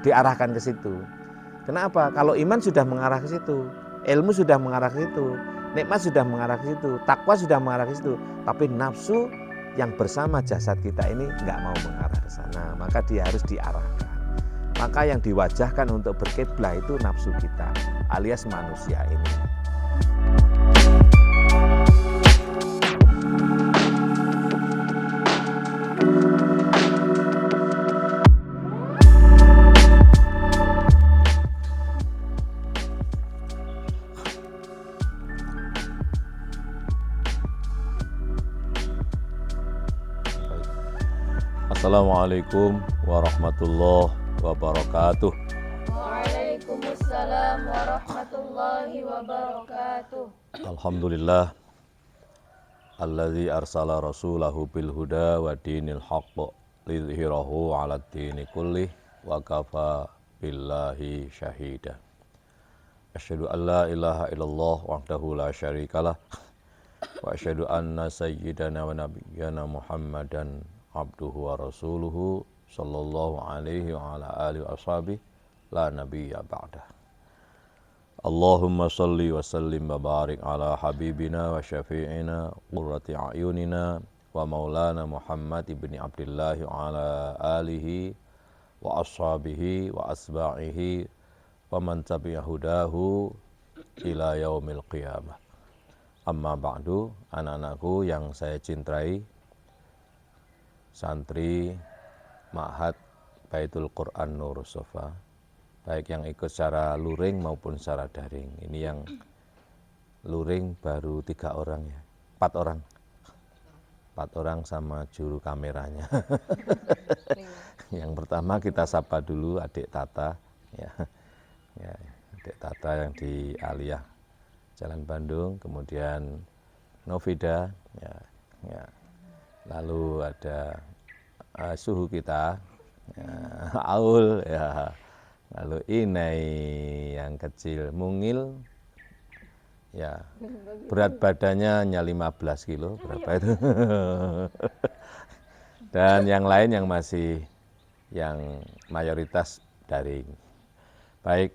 diarahkan ke situ. Kenapa? Kalau iman sudah mengarah ke situ, ilmu sudah mengarah ke situ, nikmat sudah mengarah ke situ, takwa sudah mengarah ke situ, tapi nafsu yang bersama jasad kita ini nggak mau mengarah ke sana, maka dia harus diarahkan. Maka yang diwajahkan untuk berkiblah itu nafsu kita, alias manusia ini. Assalamualaikum warahmatullahi wabarakatuh. Waalaikumsalam warahmatullahi wabarakatuh. Alhamdulillah alladzi arsala rasulahu bil huda wa dinil haqq lidhhirahu 'alad dini kullih wa kafa billahi syahida. Asyhadu an la ilaha illallah wahdahu la syarikalah wa asyhadu anna sayyidana wa nabiyyana Muhammadan abduhu wa rasuluhu sallallahu alaihi wa ala alihi wa ashabihi la nabiyya ba'dah. Allahumma salli wa sallim wa barik ala habibina wa syafi'ina qurrati a'yunina wa maulana Muhammad ibni Abdullah wa ala alihi wa ashabihi wa asba'ihi wa man tabi'a hudahu ila yaumil qiyamah. Amma ba'du, anak-anakku yang saya cintai, santri Ma'had Baitul Quran Nurus Sofa, baik yang ikut secara luring maupun secara daring. Ini yang luring baru 3 orang ya, 4 orang. 4 orang sama juru kameranya. Yang pertama kita sapa dulu adik Tata, ya, adik Tata yang di Aliyah Jalan Bandung, kemudian Novida, ya. Lalu ada suhu kita, ya, Aul, ya. Lalu Inai yang kecil, mungil, ya, berat badannya hanya 15 kilo, berapa itu? Dan yang lain yang masih, yang mayoritas daring. Baik,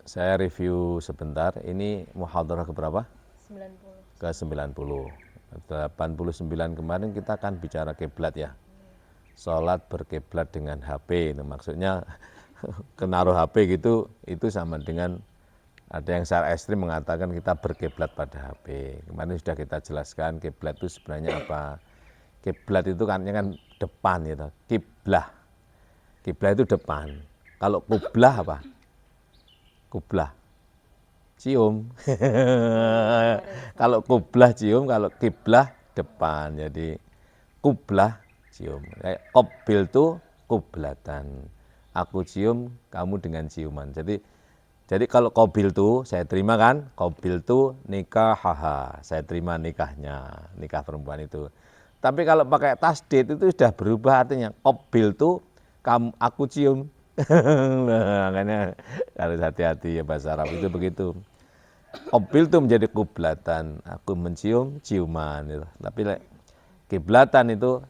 saya review sebentar, ini muhadharah keberapa? 90. Ke 90. 89 kemarin kita kan bicara kiblat ya. Sholat berkiblat dengan HP, itu maksudnya kenaruh HP gitu, itu sama dengan ada yang secara ekstrim mengatakan kita berkiblat pada HP. Kemarin sudah kita jelaskan kiblat itu sebenarnya apa. Kiblat itu kan depan gitu. Kiblah. Kiblah itu depan. Kalau kublah apa? Kublah. Cium. Kalau kublah cium, kalau kiblah depan. Jadi kublah cium. Kayak qabil itu kublatan. Aku cium, kamu dengan ciuman. Jadi kalau qabil itu saya terima kan, qabil itu nikah haha. Saya terima nikahnya, nikah perempuan itu. Tapi kalau pakai tasdid itu sudah berubah artinya. Qabil itu aku cium. Nah, makanya harus hati-hati ya, bahasa Arab itu begitu. Qabil itu menjadi kublatan, aku mencium ciuman gitu. Tapi kiblatan itu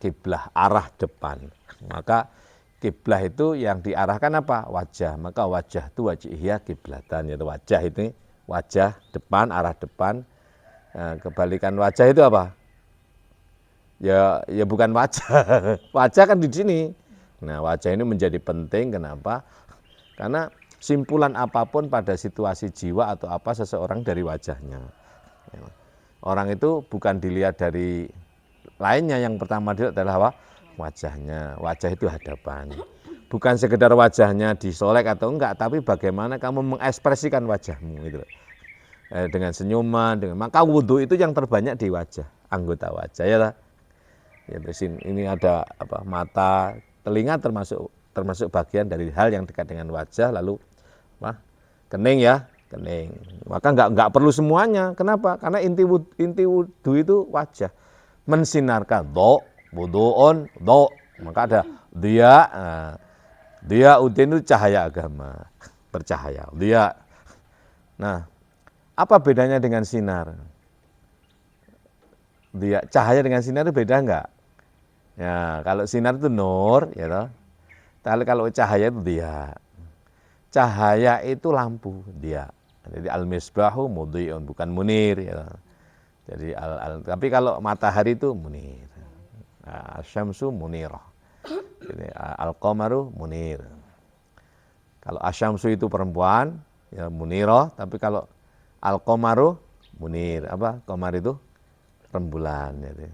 kiblah arah depan. Maka kiblah itu yang diarahkan apa? Wajah. Maka wajah itu wajihiyah kiblatan, yaitu wajah itu wajah depan, arah depan. Nah, kebalikan wajah itu apa? Ya bukan wajah. Wajah kan di sini. Nah, wajah ini menjadi penting, kenapa? Karena simpulan apapun pada situasi jiwa atau apa seseorang dari wajahnya. Orang itu bukan dilihat dari lainnya, yang pertama dilihat adalah apa? Wajahnya. Wajah itu hadapan. Bukan sekedar wajahnya disolek atau enggak, tapi bagaimana kamu mengekspresikan wajahmu gitu. Dengan senyuman, maka wudhu itu yang terbanyak di wajah, anggota wajah ya lah. Ya, ini ada apa? Mata, telinga termasuk bagian dari hal yang dekat dengan wajah. Lalu kening ya, kening. Maka enggak perlu semuanya. Kenapa? Karena inti wudu itu wajah. Mensinarkan wudu'un, maka ada dia udin itu cahaya agama, bercahaya. Dia. Nah, apa bedanya dengan sinar? Cahaya dengan sinar itu beda enggak? Ya, kalau sinar itu nur, ya toh. Tapi kalau cahaya itu dia. Cahaya itu lampu dia. Jadi al-misbahu mudhi'un bukan munir ya. Jadi tapi kalau matahari itu munir. Asyamsu munirah. Jadi al-qamaru munir. Kalau asyamsu itu perempuan ya munirah, tapi kalau al-qamaru munir. Apa? Qamar itu rembulan gitu.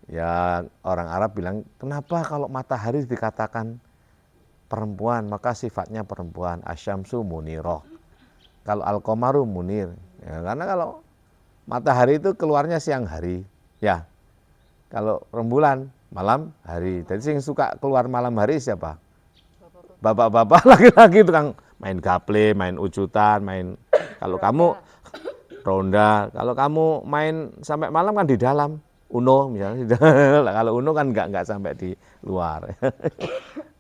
Ya orang Arab bilang, kenapa kalau matahari dikatakan perempuan, maka sifatnya perempuan. Asyamsu munirah. Kalau al-qamaru munir. Ya, karena kalau matahari itu keluarnya siang hari. Ya. Kalau rembulan malam hari. Jadi yang suka keluar malam hari siapa? Bapak-bapak laki-laki tukang main gaple, main ujutan, main kalau kamu ronda, kalau kamu main sampai malam kan di dalam. Uno misalnya, kalau Uno kan nggak sampai di luar.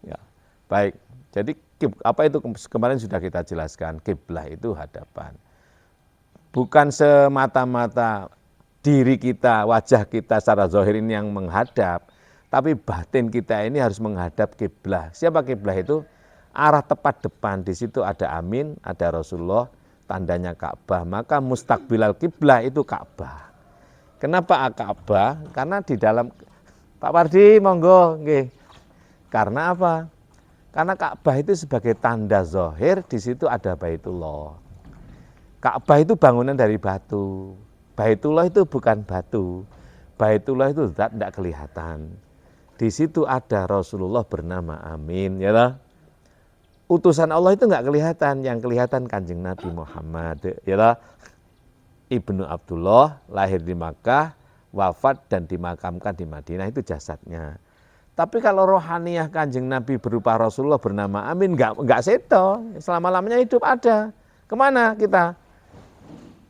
Ya, baik. Jadi apa itu kemarin sudah kita jelaskan, kiblah itu hadapan. Bukan semata-mata diri kita, wajah kita secara zahir ini yang menghadap, tapi batin kita ini harus menghadap kiblah. Siapa kiblah itu? Arah tepat depan. Di situ ada Amin, ada Rasulullah, tandanya Ka'bah. Maka mustaqbilal kiblah itu Ka'bah. Kenapa Ka'bah? Karena di dalam Pak Pardi monggo nggih. Karena apa? Karena Ka'bah itu sebagai tanda zahir, di situ ada Baitullah. Ka'bah itu bangunan dari batu. Baitullah itu bukan batu. Baitullah itu zat tidak kelihatan. Di situ ada Rasulullah bernama Amin, ya lah. Utusan Allah itu enggak kelihatan, yang kelihatan Kanjeng Nabi Muhammad, ya lah. Ibnu Abdullah lahir di Makkah, wafat dan dimakamkan di Madinah, itu jasadnya. Tapi kalau rohaniyah Kanjeng Nabi berupa Rasulullah bernama Amin enggak seto, selama-lamanya hidup ada. Kemana kita?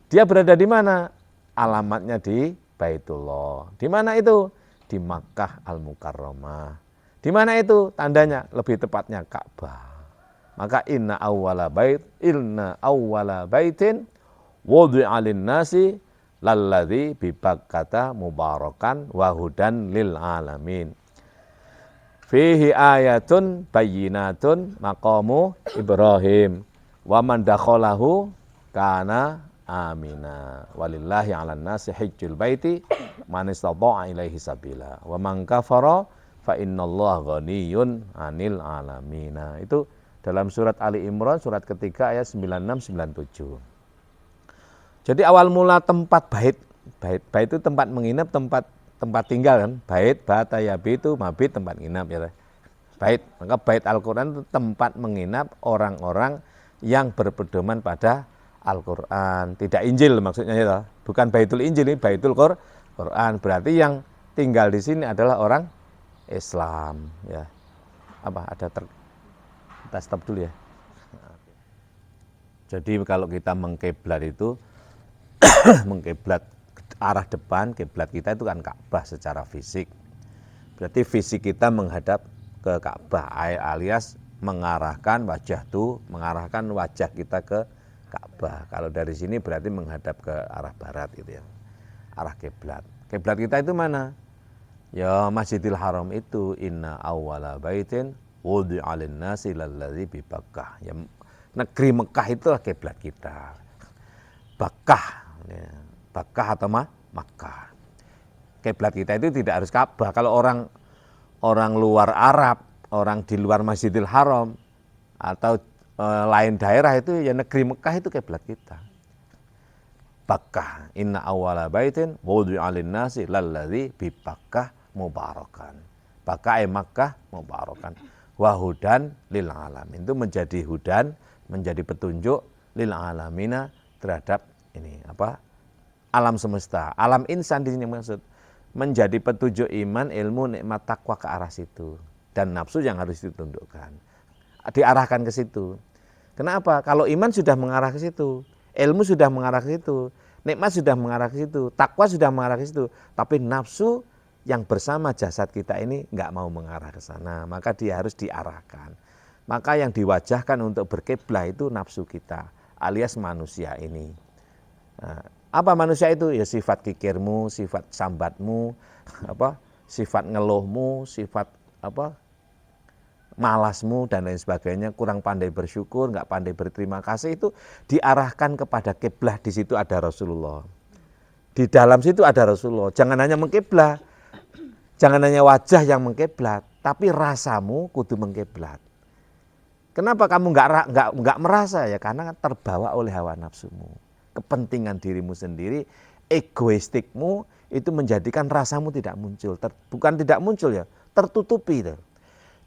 Dia berada di mana? Alamatnya di Baitullah. Di mana itu? Di Makkah Al-Mukarramah. Di mana itu? Tandanya lebih tepatnya Ka'bah. Maka inna awwala baitin wudi'a lin-nasi lalladzi bi Bakkata mubarakan wa hudan lil alamin. Fihi ayatun bayyinatun maqamu Ibrahim wa man dakhalahu kana amina. Walillahi 'alan nasi hajjul baiti man istata'a ilaihi sabila wa man kafara fa innallaha ghaniyyun 'anil alamin. Itu dalam surat Ali Imran surat ketiga ayat 96 97. Jadi awal mula tempat bait itu tempat menginap, tempat tinggal kan. Bait batayabi itu mabit tempat menginap ya. Bait, maka bait Al-Qur'an itu tempat menginap orang-orang yang berpedoman pada Al-Qur'an, tidak Injil maksudnya ya. Bukan Baitul Injil, ini Baitul Qur'an. Berarti yang tinggal di sini adalah orang Islam ya. Apa ada kita stop dulu ya. Jadi kalau kita mengkiblat itu mengkiblat arah depan, kiblat kita itu kan Ka'bah secara fisik. Berarti fisik kita menghadap ke Ka'bah alias mengarahkan wajah kita ke Ka'bah. Kalau dari sini berarti menghadap ke arah barat gitu ya. Arah kiblat. Kiblat kita itu mana? Ya Masjidil Haram itu inna awwala baitin wudi'a lin-nasi lalladzi bi Bakkah. Ya negeri Mekah itulah kiblat kita. Bakkah ya. Bakkah atau Makkah. Kiblat kita itu tidak harus Ka'bah. Kalau orang luar Arab, orang di luar Masjidil Haram atau lain daerah itu ya negeri Mekah itu kiblat kita. Bakkah inna awwala baitin wudi'a lin-nasi lalladzi bi Bakkah mubarakan. Bakkah Makkah mubarakan. Wa hudan lil alamin. Itu menjadi hudan, menjadi petunjuk lil alamina terhadap ini apa? Alam semesta, alam insan di sini maksud. Menjadi petunjuk iman, ilmu, nikmat, takwa ke arah situ. Dan nafsu yang harus ditundukkan. Diarahkan ke situ. Kenapa? Kalau iman sudah mengarah ke situ, ilmu sudah mengarah ke situ, nikmat sudah mengarah ke situ, takwa sudah mengarah ke situ. Tapi nafsu yang bersama jasad kita ini enggak mau mengarah ke sana. Maka dia harus diarahkan. Maka yang diwajahkan untuk berkiblah itu nafsu kita, alias manusia ini. Nah, apa manusia itu? Ya sifat kikirmu, sifat sambatmu, sifat ngeluhmu, sifat malasmu dan lain sebagainya, kurang pandai bersyukur, nggak pandai berterima kasih, itu diarahkan kepada kiblah. Di situ ada Rasulullah. Di dalam situ ada Rasulullah. Jangan hanya mengkiblat, jangan hanya wajah yang mengkiblat, tapi rasamu kudu mengkiblat. Kenapa kamu nggak merasa ya? Karena terbawa oleh hawa nafsumu, kepentingan dirimu sendiri, egoistikmu itu menjadikan rasamu tidak muncul. Bukan tidak muncul ya, tertutupi itu.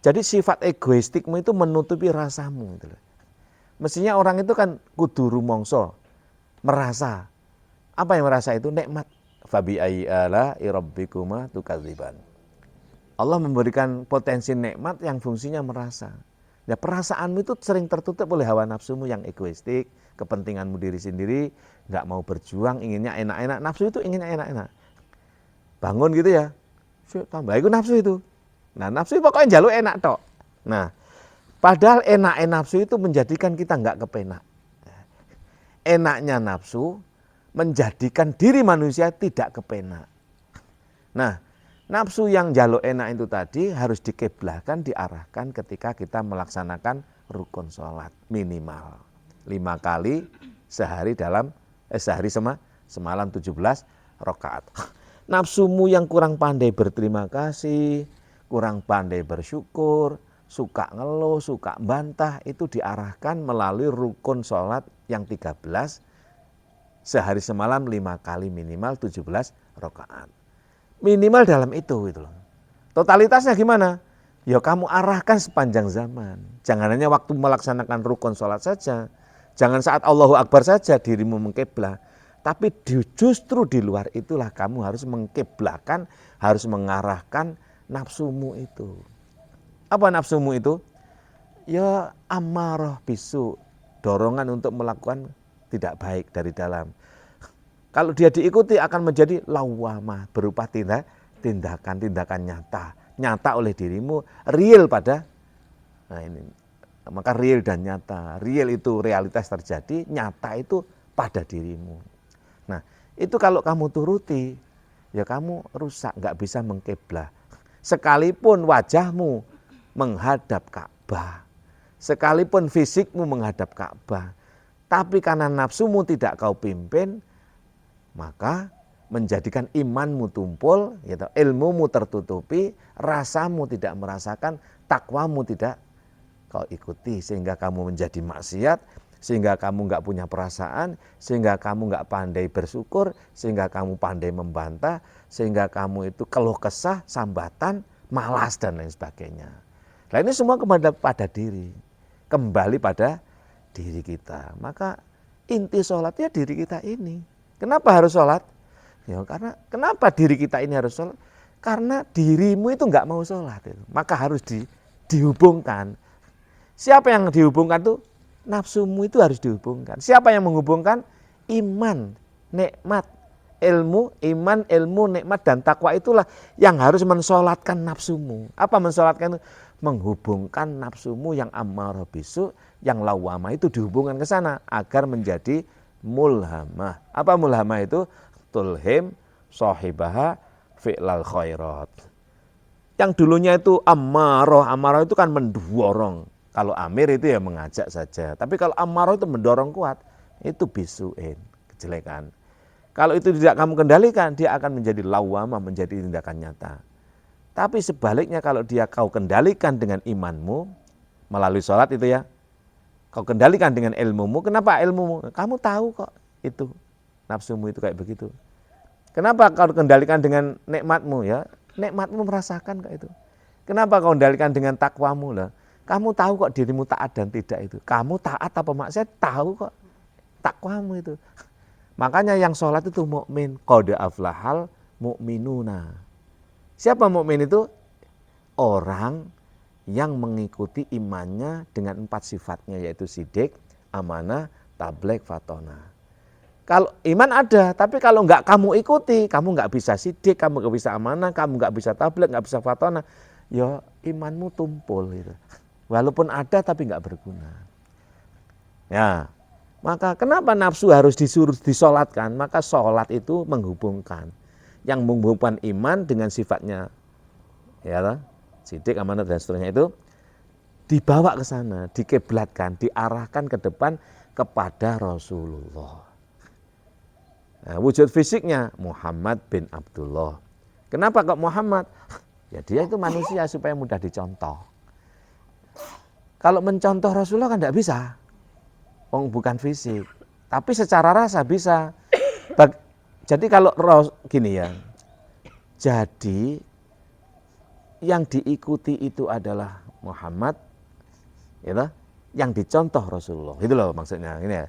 Jadi sifat egoistikmu itu menutupi rasamu. Gitu. Mestinya orang itu kan kudu rumongso, merasa. Apa yang merasa itu? Nikmat. Fabi ayyi ala'i rabbikuma tukadziban. Allah memberikan potensi nikmat yang fungsinya merasa. Ya, perasaanmu itu sering tertutup oleh hawa nafsumu yang egoistik, kepentinganmu diri sendiri, nggak mau berjuang, inginnya enak-enak. Nafsu itu inginnya enak-enak. Bangun gitu ya, tambah itu nafsu itu. Nah, nafsu pokoknya jaluk enak tok. Nah, padahal enak nafsu itu menjadikan kita nggak kepenak. Enaknya nafsu menjadikan diri manusia tidak kepenak. Nah, nafsu yang jaluk enak itu tadi harus dikeblahkan, diarahkan ketika kita melaksanakan rukun sholat minimal 5 kali sehari semalam 17 rakaat. Nafsumu yang kurang pandai berterima kasih, kurang pandai bersyukur, suka ngeluh, suka bantah, itu diarahkan melalui rukun sholat yang 13 sehari semalam 5 kali minimal 17 rakaat. Minimal dalam itu gitu loh. Totalitasnya gimana? Ya kamu arahkan sepanjang zaman. Jangan hanya waktu melaksanakan rukun sholat saja. Jangan saat Allahu Akbar saja dirimu mengkiblah. Tapi justru di luar itulah kamu harus mengkiblahkan, harus mengarahkan nafsumu itu. Apa nafsumu itu? Ya amarah bisu, dorongan untuk melakukan tidak baik dari dalam. Kalau dia diikuti akan menjadi lawamah, berupa tindakan nyata oleh dirimu, real pada. Nah ini, maka real dan nyata. Real itu realitas terjadi, nyata itu pada dirimu. Nah itu kalau kamu turuti, ya kamu rusak, nggak bisa mengkiblah. Sekalipun wajahmu menghadap Ka'bah, sekalipun fisikmu menghadap Ka'bah, tapi karena nafsumu tidak kau pimpin, maka menjadikan imanmu tumpul, gitu, ilmumu tertutupi, rasamu tidak merasakan, takwamu tidak kau ikuti, sehingga kamu menjadi maksiat, sehingga kamu nggak punya perasaan, sehingga kamu nggak pandai bersyukur, sehingga kamu pandai membantah, sehingga kamu itu keluh kesah, sambatan, malas dan lain sebagainya. Nah ini semua pada diri, kembali pada diri kita. Maka inti sholat ya diri kita ini. Kenapa harus sholat? Ya karena kenapa diri kita ini harus sholat? Karena dirimu itu nggak mau sholat, maka harus dihubungkan. Siapa yang dihubungkan tuh? Nafsumu itu harus dihubungkan. Siapa yang menghubungkan? Iman, nikmat, ilmu, iman, ilmu, nikmat dan takwa itulah yang harus mensolatkan nafsumu. Apa mensolatkan itu? Menghubungkan nafsumu yang ammarah bisu, yang lawamah itu dihubungkan ke sana agar menjadi mulhamah. Apa mulhamah itu? Tulhim sahibaha fi'lal khairat. Yang dulunya itu ammarah itu kan mendorong. Kalau amir itu ya mengajak saja. Tapi kalau ammarah itu mendorong kuat, itu bisuin, kejelekan. Kalau itu tidak kamu kendalikan, dia akan menjadi lawamah, menjadi tindakan nyata. Tapi sebaliknya kalau dia kau kendalikan dengan imanmu, melalui sholat itu ya, kau kendalikan dengan ilmumu. Kenapa ilmumu? Kamu tahu kok itu, nafsumu itu kayak begitu. Kenapa kau kendalikan dengan nikmatmu ya? Nikmatmu merasakan kok itu. Kenapa kau kendalikan dengan takwamu lah? Kamu tahu kok dirimu taat dan tidak itu. Kamu taat apa maksiat? Tahu kok takwamu itu. Makanya yang sholat itu mukmin. Qad aflahal mu'minuna. Siapa mukmin itu? Orang yang mengikuti imannya dengan 4 sifatnya, yaitu sidik, amanah, tabligh, fatona. Kalau iman ada, tapi kalau enggak kamu ikuti, kamu enggak bisa sidik, kamu enggak bisa amanah, kamu enggak bisa tabligh, enggak bisa fatona, ya imanmu tumpul gitu. Walaupun ada tapi enggak berguna. Ya, maka kenapa nafsu harus disuruh disolatkan? Maka sholat itu menghubungkan. Yang menghubungkan iman dengan sifatnya, ya, sidik, amanah dan seterusnya itu dibawa ke sana, dikiblatkan, diarahkan ke depan kepada Rasulullah. Nah, wujud fisiknya Muhammad bin Abdullah. Kenapa kok Muhammad? Ya dia itu manusia supaya mudah dicontoh. Kalau mencontoh Rasulullah kan tidak bisa. Bukan fisik. Tapi secara rasa bisa. Jadi kalau gini ya. Jadi yang diikuti itu adalah Muhammad, gitu, yang dicontoh Rasulullah. Itu loh maksudnya. Ini ya.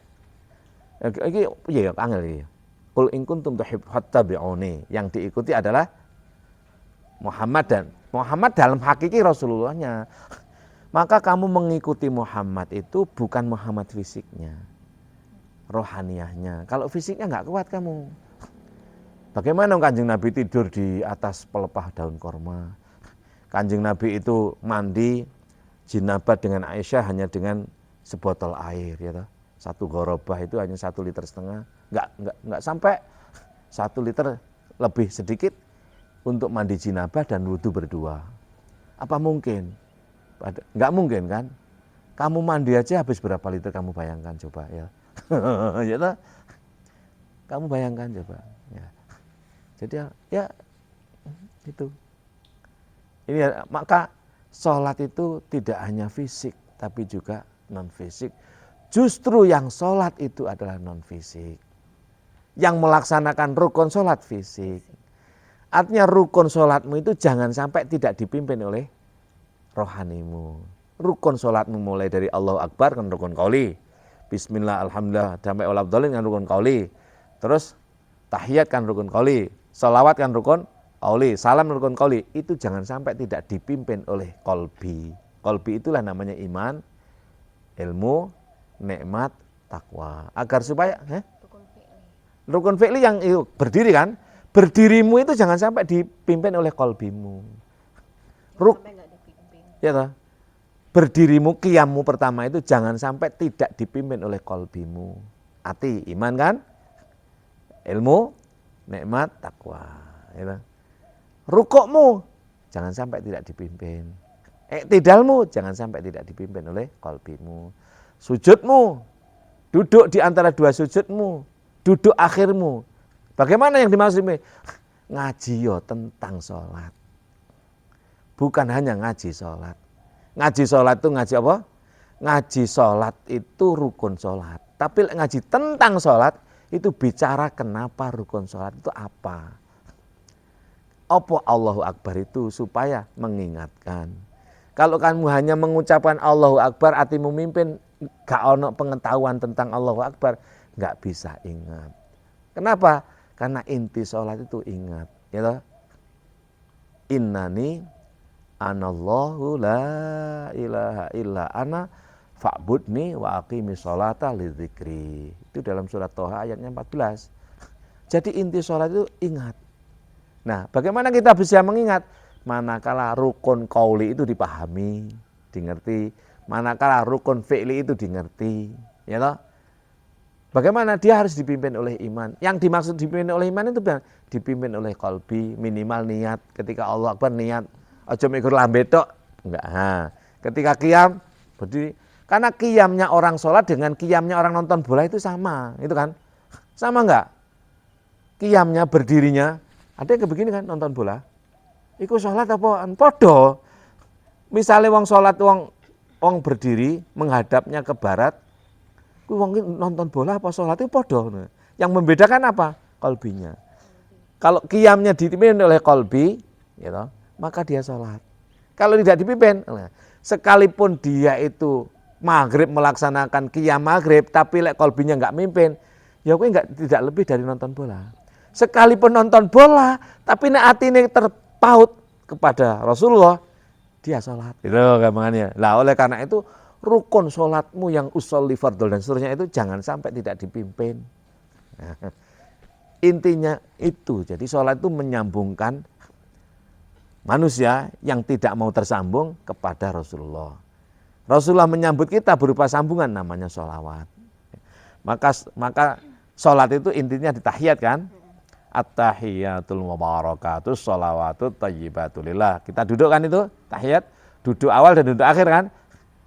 Ini ya angel ini. Qul in kuntum tuhibbun yang diikuti adalah Muhammad, dan Muhammad dalam hakiki Rasulullahnya. Maka kamu mengikuti Muhammad itu bukan Muhammad fisiknya, rohaniyahnya. Kalau fisiknya nggak kuat kamu. Bagaimana Kanjeng Nabi tidur di atas pelepah daun korma? Kanjeng Nabi itu mandi jinabat dengan Aisyah hanya dengan sebotol air, ya toh. Satu gorobah itu hanya 1,5 liter, nggak sampai 1 liter, lebih sedikit untuk mandi jinabah dan wudhu berdua. Apa mungkin? Nggak mungkin kan? Kamu mandi aja habis berapa liter, kamu bayangkan coba ya. Ya toh? Kamu bayangkan coba. Ya. Jadi ya itu. Ini ya, maka sholat itu tidak hanya fisik tapi juga non fisik. Justru yang sholat itu adalah non fisik. Yang melaksanakan rukun sholat fisik. Artinya rukun sholatmu itu jangan sampai tidak dipimpin oleh rohanimu. Rukun sholatmu mulai dari Allahu Akbar kan rukun qauli. Bismillah, alhamdulillah, damai wal abdolin kan rukun qauli. Terus tahiyat kan rukun qauli. Salawat kan rukun qauli. Salam rukun qauli. Itu jangan sampai tidak dipimpin oleh qalbi. Qalbi itulah namanya iman, ilmu, nikmat, takwa. Agar supaya rukun fi'li yang itu berdiri kan, berdirimu itu jangan sampai dipimpin oleh qalbimu. Ya toh? Berdirimu, qiyammu pertama itu jangan sampai tidak dipimpin oleh qalbimu. Hati, iman kan, ilmu, nikmat, takwa. Ya toh? Rukukmu jangan sampai tidak dipimpin. Iktidalmu jangan sampai tidak dipimpin oleh qalbimu. Sujudmu, duduk di antara dua sujudmu, duduk akhirmu. Bagaimana yang dimaksud ini? Ngaji yo tentang sholat. Bukan hanya ngaji sholat. Ngaji sholat itu ngaji apa? Ngaji sholat itu rukun sholat. Tapi ngaji tentang sholat itu bicara kenapa rukun sholat itu apa. Apa Allahu Akbar itu supaya mengingatkan. Kalau kamu hanya mengucapkan Allahu Akbar, hatimu mimpin, gak ono pengetahuan tentang Allahu Akbar, gak bisa ingat. Kenapa? Karena inti sholat itu ingat. Ya, innani anallahu la ilaha illa ana fa'budni wa aqimi sholata lidzikri. Itu dalam surat Toha ayatnya 14. Jadi inti sholat itu ingat. Nah, bagaimana kita bisa mengingat? Manakala rukun qauli itu dipahami, dimengerti. Manakala rukun fi'li itu dimengerti. Ya toh? Bagaimana dia harus dipimpin oleh iman. Yang dimaksud dipimpin oleh iman itu dipimpin oleh qalbi, minimal niat. Ketika Allah Akbar niat, aja mikir lambe tok. Enggak. Nah, ketika qiyam berdiri. Karena qiyamnya orang sholat dengan qiyamnya orang nonton bola itu sama, itu kan? Sama enggak? Qiyamnya berdirinya, ada yang begini kan nonton bola. Iku sholat apa? Podo. Misalnya wong sholat wong berdiri menghadapnya ke barat, wong nonton bola apa sholat itu podo. Yang membedakan apa? Qalbinya. Kalau qiyamnya dipimpin oleh qalbi, gitu, maka dia sholat. Kalau tidak dipimpin, sekalipun dia itu maghrib melaksanakan qiyam maghrib, tapi lek qalbinya enggak mimpin, ya kowe tidak lebih dari nonton bola. Sekalipun nonton bola, tapi nek atine terpaut kepada Rasulullah, dia sholat. Itu gampangannya. Lah oleh karena itu rukun sholatmu yang usolli fardhu dan seterusnya itu jangan sampai tidak dipimpin. Nah, intinya itu. Jadi sholat itu menyambungkan manusia yang tidak mau tersambung kepada Rasulullah. Rasulullah menyambut kita berupa sambungan namanya sholawat. Maka sholat itu intinya di tahiyat kan? At-tahiyatul mubarakatus sholawatut thayyibatulillah. Kita duduk kan itu tahiyat, duduk awal dan duduk akhir kan?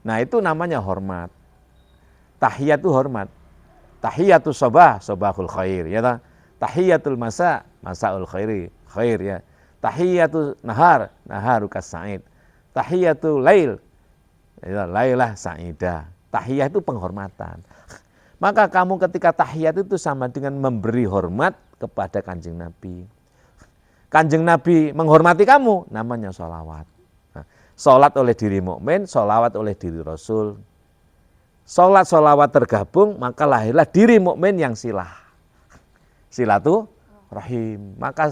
Nah itu namanya hormat. Tahiyat itu hormat. Tahiyatul sabah, sabahul khair. Ya tak? Tahiyatul masa, masaul khairi, khair ya. Tahiyatul nahar, naharukas sa'id. Tahiyatul lail, ya, lailah sa'idah. Tahiyat itu penghormatan. Maka kamu ketika tahiyat itu sama dengan memberi hormat kepada Kanjeng Nabi. Kanjeng Nabi menghormati kamu, namanya sholawat. Nah, sholat oleh diri mukmin, sholawat oleh diri Rasul. Sholat sholawat tergabung, maka lahirlah diri mukmin yang silah. Silaturahim. Maka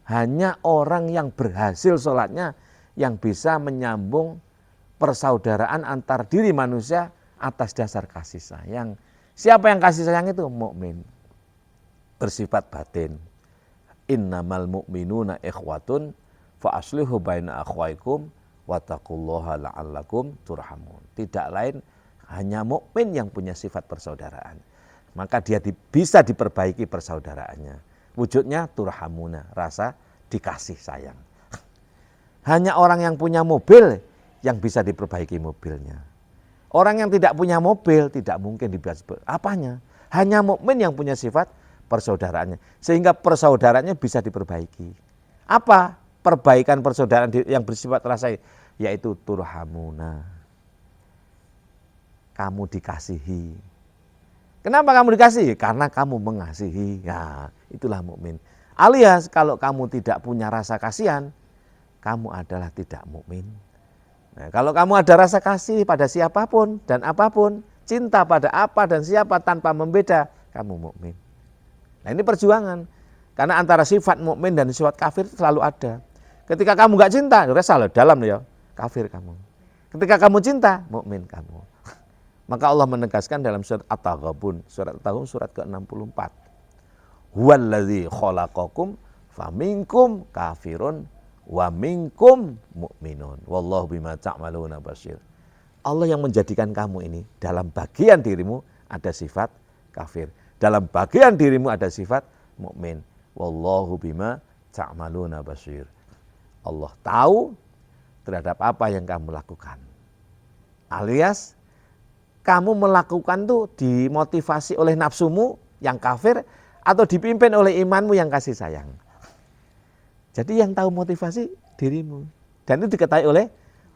hanya orang yang berhasil sholatnya yang bisa menyambung persaudaraan antar diri manusia atas dasar kasih sayang. Siapa yang kasih sayang itu? Mukmin. Bersifat batin. Innamal mu'minuna ikhwatun fa aslihu baina akhwaikum wattaqullaha la'allakum turhamun. Tidak lain hanya mukmin yang punya sifat persaudaraan. Maka dia bisa diperbaiki persaudaraannya. Wujudnya turhamuna, rasa dikasih sayang. Hanya orang yang punya mobil yang bisa diperbaiki mobilnya. Orang yang tidak punya mobil tidak mungkin diperbaiki. Apanya? Hanya mukmin yang punya sifat persaudaraannya. Sehingga persaudaraannya bisa diperbaiki. Apa perbaikan persaudaraan yang bersifat rasa? Yaitu turhamuna. Kamu dikasihi. Kenapa kamu dikasihi? Karena kamu mengasihi. Ya, itulah mukmin. Alias kalau kamu tidak punya rasa kasihan, kamu adalah tidak mukmin. Nah, kalau kamu ada rasa kasih pada siapapun dan apapun, cinta pada apa dan siapa tanpa membeda, kamu mukmin. Nah, ini perjuangan. Karena antara sifat mukmin dan sifat kafir selalu ada. Ketika kamu gak cinta, salah dalam ya, kafir kamu. Ketika kamu cinta, mukmin kamu. Maka Allah menegaskan dalam surat At-Taghabun, surat At-Taghabun surat ke-64. Huwallazi khalaqakum faminkum kafirun wa minkum mu'minun wallahu bima ta'maluna basir. Allah yang menjadikan kamu ini dalam bagian dirimu ada sifat kafir, dalam bagian dirimu ada sifat mukmin. Wallahu bima ta'maluna basir. Allah tahu terhadap apa yang kamu lakukan. Alias kamu melakukan tuh dimotivasi oleh nafsumu yang kafir atau dipimpin oleh imanmu yang kasih sayang. Jadi yang tahu motivasi dirimu. Dan itu diketahui oleh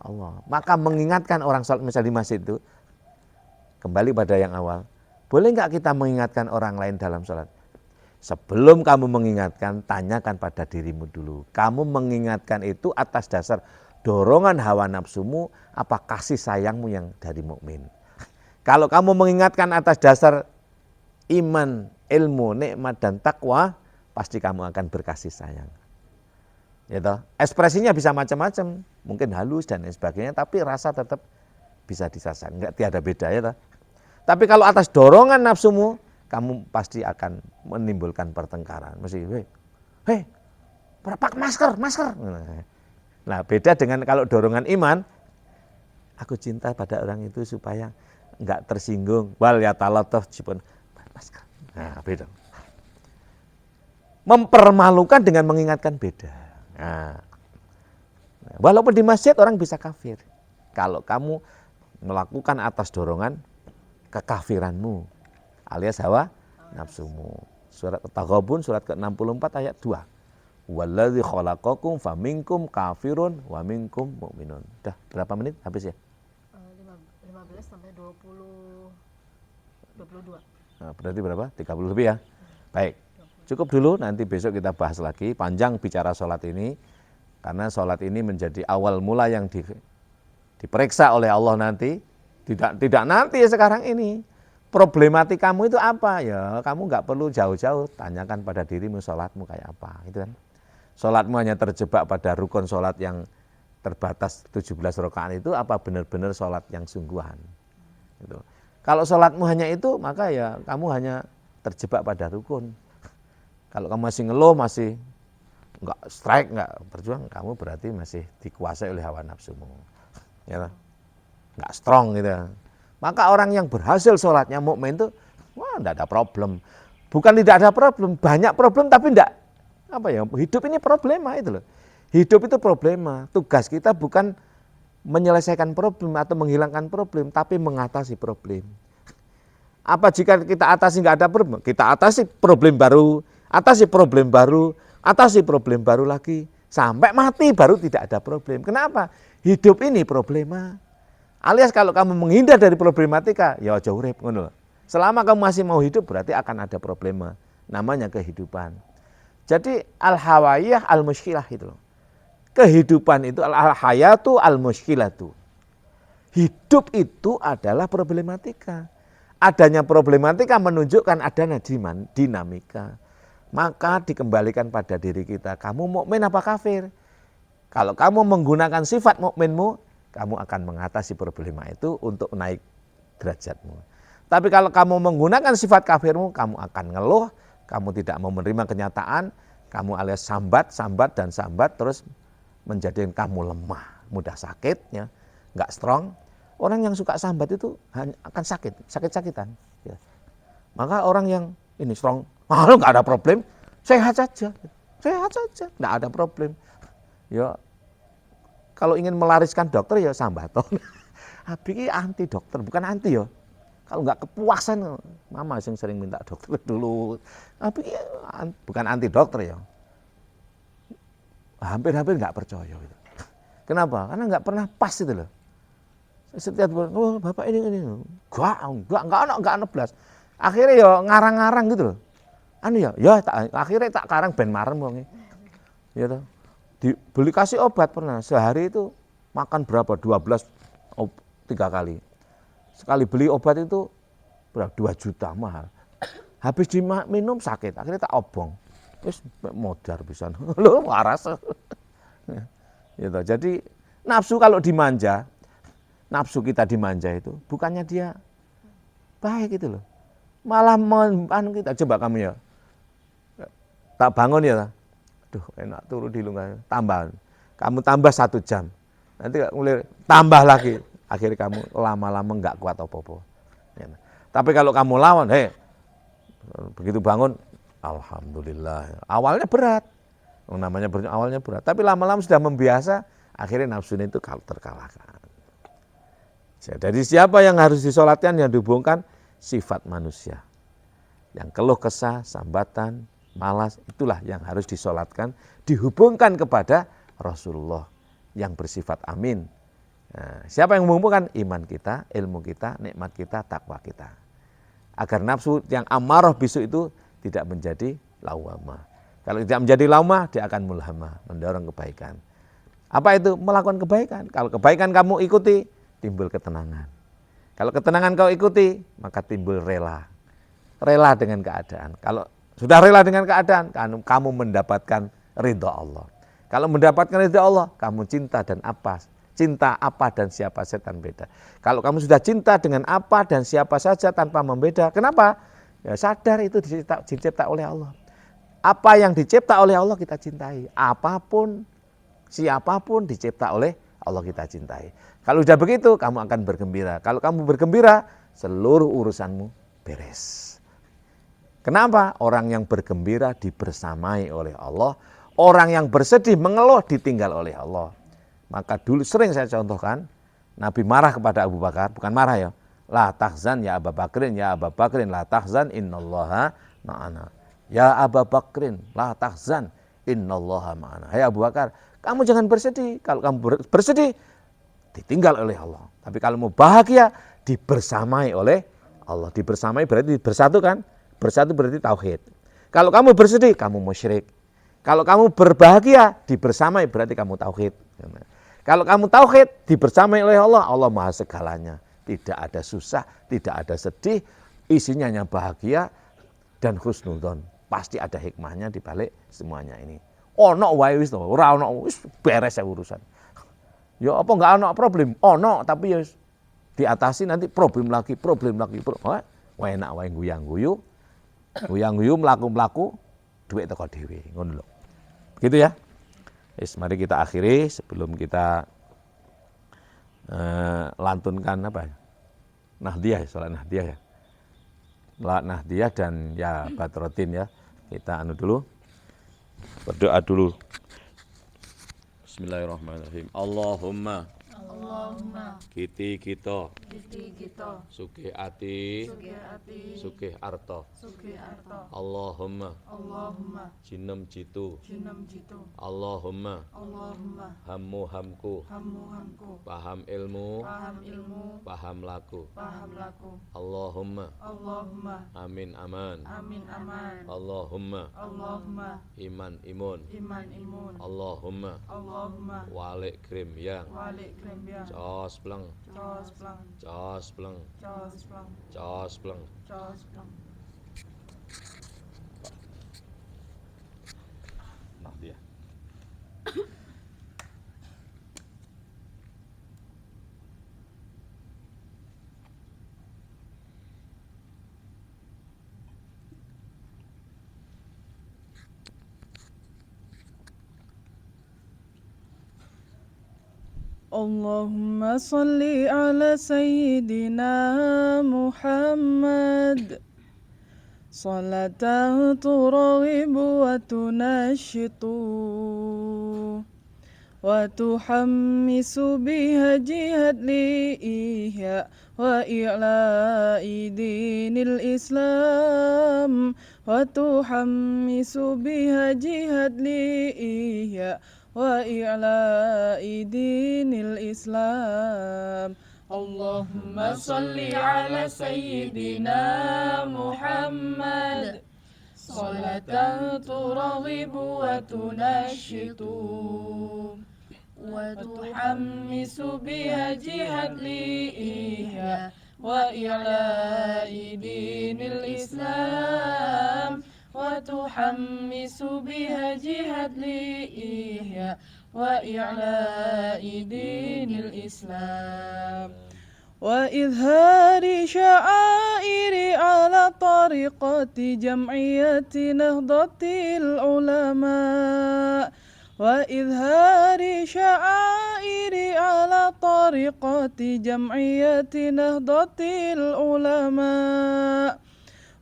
Allah. Maka mengingatkan orang sholat misalnya di masjid itu. Kembali pada yang awal. Boleh nggak kita mengingatkan orang lain dalam sholat? Sebelum kamu mengingatkan, tanyakan pada dirimu dulu. Kamu mengingatkan itu atas dasar dorongan hawa nafsumu, apa kasih sayangmu yang dari mukmin. Kalau kamu mengingatkan atas dasar iman, ilmu, nikmat, dan takwa, pasti kamu akan berkasih sayang. Gitu. Ekspresinya bisa macam-macam, mungkin halus dan lain sebagainya, tapi rasa tetap bisa disasar, enggak tiada beda ya. Tapi kalau atas dorongan nafsumu, kamu pasti akan menimbulkan pertengkaran. Mesti, hei, pakai masker. Nah, beda dengan kalau dorongan iman, aku cinta pada orang itu supaya enggak tersinggung. Wal yatalataf jipun masker. Nah, beda. Mempermalukan dengan mengingatkan beda. Nah, walaupun di masjid orang bisa kafir. Kalau kamu melakukan atas dorongan kekafiranmu alias hawa nafsumu. Surat At-Taghabun surat ke-64 ayat 2. Wallazi khalaqakum faminkum kafirun wa minkum mu'minun. Udah berapa menit habis ya? 15 sampai 22. Nah, berarti berapa? 30 lebih ya? Baik. Cukup dulu, nanti besok kita bahas lagi, panjang bicara sholat ini, karena sholat ini menjadi awal mula yang diperiksa oleh Allah nanti, tidak nanti ya sekarang ini. Problematikamu itu apa? Ya kamu nggak perlu jauh-jauh, tanyakan pada dirimu sholatmu kayak apa. Itu kan. Sholatmu hanya terjebak pada rukun sholat yang terbatas 17 rakaat itu, apa benar-benar sholat yang sungguhan. Gitu. Kalau sholatmu hanya itu, maka ya kamu hanya terjebak pada rukun. Kalau kamu masih ngeluh, masih enggak strike, enggak berjuang, kamu berarti masih dikuasai oleh hawa nafsumu. Ya, enggak strong gitu. Maka orang yang berhasil sholatnya mukmin itu, wah enggak ada problem. Bukan tidak ada problem, banyak problem tapi enggak, apa ya, hidup ini problema itu loh. Hidup itu problema, tugas kita bukan menyelesaikan problem atau menghilangkan problem, tapi mengatasi problem. Apa jika kita atasi nggak ada problem? Kita atasi problem baru, atasi problem baru, atasi problem baru lagi. Sampai mati baru tidak ada problem. Kenapa? Hidup ini problema. Alias kalau kamu menghindar dari problematika, ya aja urip ngono. Selama kamu masih mau hidup berarti akan ada problema. Namanya kehidupan. Jadi al-hawayah al-muskilah itu. Kehidupan itu al-hayatu al-muskilatu. Hidup itu adalah problematika. Adanya problematika menunjukkan adanya dinamika. Maka dikembalikan pada diri kita. Kamu mukmin apa kafir? Kalau kamu menggunakan sifat mukminmu, kamu akan mengatasi problema itu untuk naik derajatmu. Tapi kalau kamu menggunakan sifat kafirmu, kamu akan ngeluh, kamu tidak mau menerima kenyataan, kamu alias sambat, terus menjadikan kamu lemah, mudah sakit, ya, nggak strong. Orang yang suka sambat itu akan sakit-sakitan. Ya. Maka orang yang ini strong, nggak ada problem, sehat saja, nggak ada problem. Ya, kalau ingin melariskan dokter ya sambaton. Abi anti dokter, bukan anti ya. Kalau nggak kepuasan, mama yang sering minta dokter dulu. Abi bukan anti dokter ya. Hampir-hampir nggak percaya. Gitu. Kenapa? Karena nggak pernah pas itu loh. Setiap oh bapak ini, nggak belas. Akhirnya ya ngarang-ngarang gitu loh. Akhirnya tak karang ben marem wong. Ya toh. Beli kasih obat pernah, sehari itu makan berapa? 12 3 kali. Sekali beli obat itu berapa? 2 juta mahal. Habis diminum sakit, akhirnya tak obong. Terus modar pisan. Lho waras. Gitu. Jadi nafsu kalau dimanja, nafsu kita dimanja itu bukannya dia baik gitu loh. Malah kita coba kamu ya. Tak bangun ya. Duh enak turu di lunga, tambah. Kamu tambah 1 jam. Nanti mulai tambah lagi. Akhirnya kamu lama-lama enggak kuat apa-apa. Ya. Tapi kalau kamu lawan, begitu bangun, alhamdulillah. Awalnya berat. Namanya awalnya berat. Tapi lama-lama sudah membiasa, akhirnya nafsu itu terkalahkan. Jadi siapa yang harus disolatkan, yang dihubungkan? Sifat manusia. Yang keluh kesah, sambatan, malas, itulah yang harus disolatkan, dihubungkan kepada Rasulullah yang bersifat amin. Nah, siapa yang menghubungkan? Iman kita, ilmu kita, nikmat kita, takwa kita. Agar nafsu yang amarah bisu itu tidak menjadi lawamah. Kalau tidak menjadi lawamah, dia akan mulhamah, mendorong kebaikan. Apa itu? Melakukan kebaikan. Kalau kebaikan kamu ikuti, timbul ketenangan. Kalau ketenangan kau ikuti, maka timbul rela. Rela dengan keadaan. Kalau sudah rela dengan keadaan, kamu mendapatkan ridha Allah. Kalau mendapatkan ridha Allah, kamu cinta dan apa? Cinta apa dan siapa saja tanpa beda. Kalau kamu sudah cinta dengan apa dan siapa saja tanpa membeda, kenapa? Ya sadar itu dicipta oleh Allah. Apa yang dicipta oleh Allah kita cintai. Apapun, siapapun dicipta oleh Allah kita cintai. Kalau sudah begitu, kamu akan bergembira. Kalau kamu bergembira, seluruh urusanmu beres. Kenapa? Orang yang bergembira dibersamai oleh Allah. Orang yang bersedih, mengeluh ditinggal oleh Allah. Maka dulu sering saya contohkan, Nabi marah kepada Abu Bakar, bukan marah ya. La tahzan ya Abu Bakrin, la tahzan innallaha ma'ana. Ya Abu Bakrin, la tahzan innallaha ma'ana. Hai Abu Bakar, kamu jangan bersedih. Kalau kamu bersedih, ditinggal oleh Allah. Tapi kalau mau bahagia, dibersamai oleh Allah. Dibersamai berarti bersatu kan? Bersatu berarti tauhid. Kalau kamu bersedih, kamu musyrik. Kalau kamu berbahagia, dibersamai berarti kamu tauhid. Kalau kamu tauhid, dibersamai oleh Allah, Allah maha segalanya. Tidak ada susah, tidak ada sedih, isinya hanya bahagia dan husnudon. Pasti ada hikmahnya di balik semuanya ini. Ono wae wis to, ora ono wis beres ya urusan. Ya apa enggak ono problem? Ono tapi ya diatasi nanti problem lagi. Wae enak wae guyang-guyu. Guyang-guyu mlaku-mlaku duit teko dhewe, ngono lho. Begitu ya. Wis mari kita akhiri sebelum kita lantunkan apa ya? Nahdiyah, salat Nahdiyah ya. Nahdiyah dan ya Badrotin ya. Kita dulu. Berdoa dulu. Bismillahirrahmanirrahim. Allahumma Allahumma kiti kita kiti kita sugih ati sugih ati sugih arta sugih arta Allahumma Allahumma jinem jitu jinem jitu Allahumma Allahumma hammu hamku hamku paham ilmu paham ilmu paham laku paham laku Allahumma Allahumma amin aman amin aman Allahumma Allahumma iman imun iman imun Allahumma Allahumma walik krim yang walik krembia cos pleng cos plang cos pleng cos plang cos pleng cos plang nah dia اللهم صل على سيدنا محمد صلاة ترغب وتنشط وتحمس بها جهاد لإحياء وإعلاء دين الإسلام وتحمس بها جهاد لإحياء وإعلاء دين الإسلام اللهم صل على سيدنا محمد صلاة ترغب وتنشط وتحمس بها جهاد لإحياء وإعلاء دين الإسلام وتحمس بها جهاد لإحياء وإعلاء دين الإسلام وإظهار شعائر على طريقة جمعية نهضة العلماء وإظهار شعائر على طريقة جمعية نهضة العلماء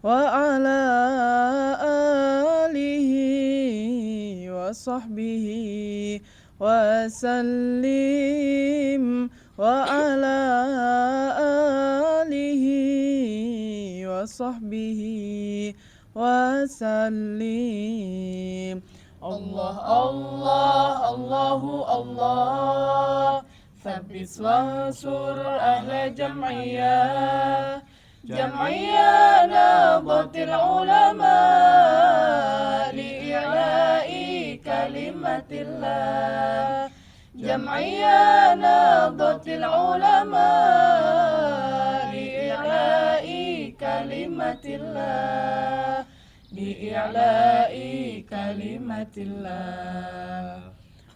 وعلى آله وصحبه وسلم وعلى آله وصحبه وسلم الله الله الله الله ثبت وانصر أهل جمعية نهضة العلماء لإعلاء كلمة الله جمعية نهضة العلماء لإعلاء كلمة الله لإعلاء كلمة الله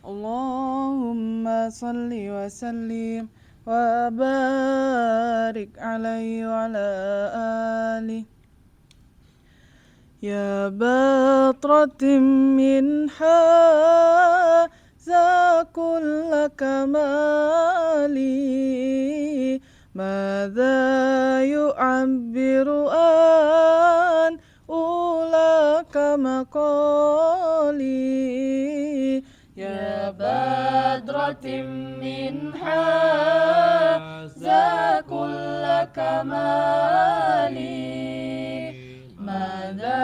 اللهم صل وسلم وبارك عليه وعلى آله يا بطرة من هذا كل كمالي ماذا يعبر عن أولاك مقالي يا بدرة من هذا كل كمالي ماذا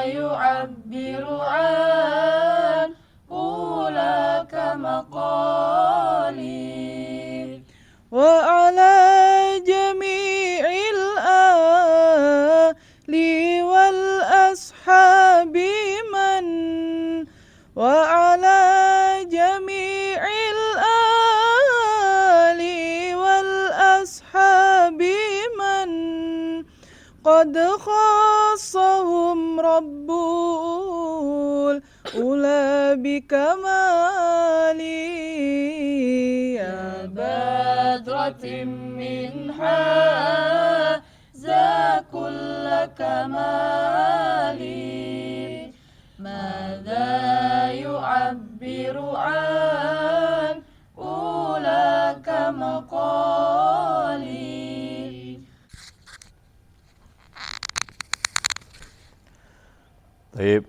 يعبر عن أولاك مقالي وعلى جميع الآل والأصحاب من وعلى جميع الآل والأصحاب من قد خصهم رب الأولى بكمالي يا بدرة من هذا كل كمالي ماذا يعبر عن أولاك مقالي طيب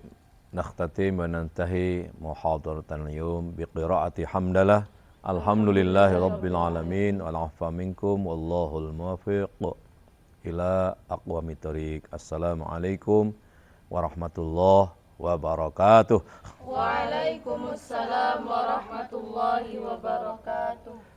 نختتم وننتهي محاضرة اليوم بقراءة حمدلة Alhamdulillahi rabbil alamin wal afa minkum wallahul muwaffiq ila aqwamit thoriq. Assalamualaikum warahmatullahi wabarakatuh. Waalaikumsalam warahmatullahi wabarakatuh.